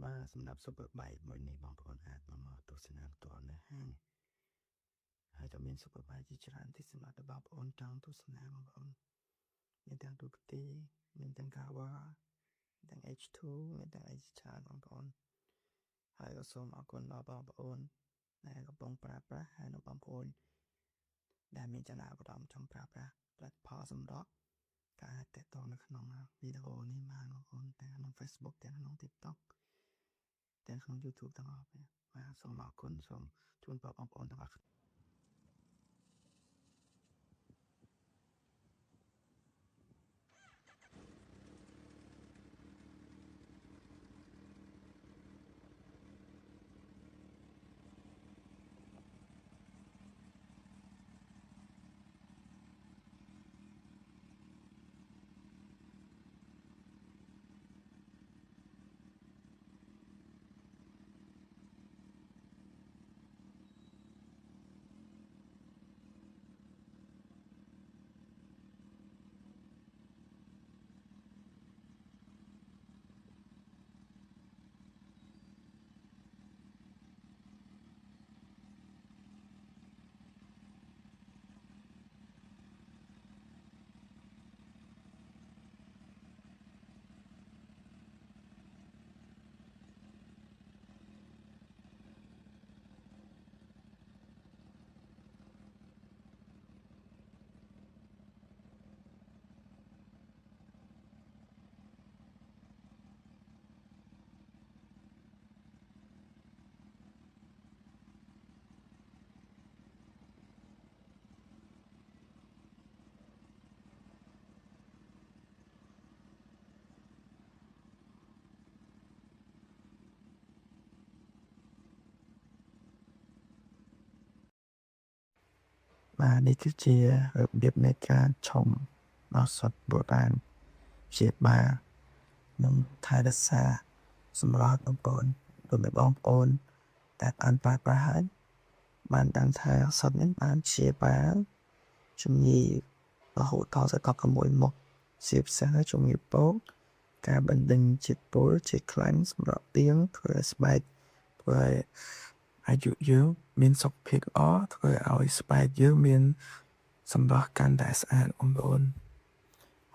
vàสำหรับ Superbike មួយនេះបងប្អូនអាចមកទស្សនាផ្ទាល់នៅហាងហើយក៏មាន Superbike ជាច្រើនទីសម្រាប់បងប្អូនចង់ទស្សនាបងប្អូនមានទាំង Ducati មានទាំង Kawa ទាំង H2 មានទាំងអីជាច្រើនបងប្អូនហើយក៏សូមអរគុណដល់បងប្អូនដែលកំពុងប្រើប្រាស់ហើយនៅបងប្អូនដែលមានចំណាប់អារម្មណ៍ចង់ប្រើប្រាស់ផលិតផលសម្រាប់ក៏អាចទាក់ទងនៅក្នុងវីដេអូនេះបានបងប្អូនទាំងក្នុង Facebook ទាំងក្នុង TikTok ទាំងក្នុង YouTube ទាំងអស់បាទសូមអរគុណសូមជូនពរបងប្អូនទាំងអស់ បាទនេះគឺជារបៀបនៃការឆុងដល់សុទ្ធបុរាណជាបានិងថែរក្សាសម្រាប់បងប្អូនដូចជាបងប្អូនដែលបានប្រើប្រាស់ហើយបានដឹងថាសុទ្ធនេះបានជាបាជំងឺរហូតដល់សកល6មុខជាពិសេសជំងឺពោកការបណ្ដេញជាតិពុលជាខ្លាំងសម្រាប់ទៀងធ្វើឲ្យស្បែកធ្វើឲ្យអាយុយើងមានសុខភាពល្អធ្វើឲ្យស្បែកយើងមានសម្រស់កាន់តែស្អាតបងប្អូន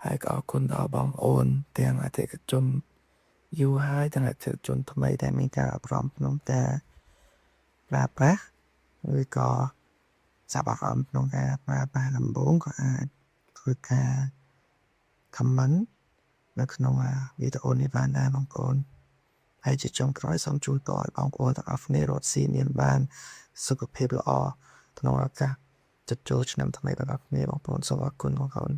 ហើយក៏អរគុណដល់បងប្អូនទាំងអតិថិជនយូរហើយទាំងអតិថិជនថ្មីដែលមានការអប់រំក្នុងការប្រើប្រាស់ឬក៏ចាប់អារម្មណ៍ក្នុងការប្រើប្រាស់ដំបូងក៏អាចធ្វើការ comment នៅក្នុងវីដេអូនេះបានដែរបងប្អូនហើយជាចុងក្រោយសូមជូនពរឲ្យបងប្អូនទាំងអស់គ្នារត់ស៊ីមានបានសុខភាពល្អក្នុងឱកាសជិតចូលឆ្នាំថ្មីរបស់គ្នាបងប្អូនសូមអរគុណបងប្អូន